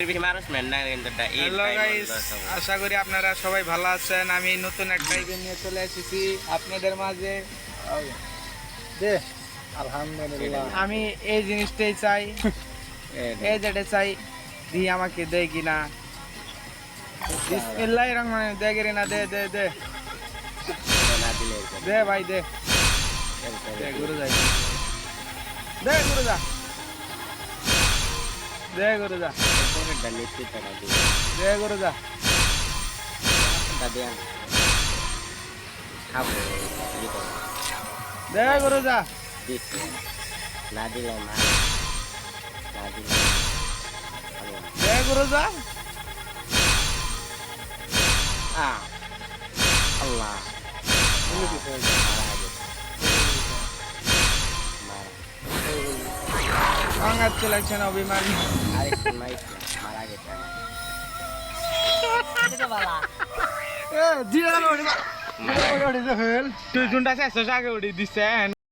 বেশি মানুষ মেন না কিন্তু হ্যালো গাইস, আশা করি আপনারা সবাই ভালো আছেন। আমি নতুন একটা ইভেন্ট নিয়ে চলে এসেছি আপনাদের মাঝে। দে আলহামদুলিল্লাহ, আমি এই জিনিসটাই চাই, এই যেটা চাই দি আমাকে দে কিনা। বিসমিল্লাহির রহমানির রহিম। দে গিরে না, দে দে দে দে ভাই দে দে গুরু যাই দে গুরু যা দে গুরু যা দে গুরু যা দে গুরু যা না দিলে মা না দিলে দে গুরু যা আল্লাহ কংগ্রাচুলেশন অভিমানী। মারা গেছে তুই জুনটা শেষ আগে উঠে দিচ্ছে।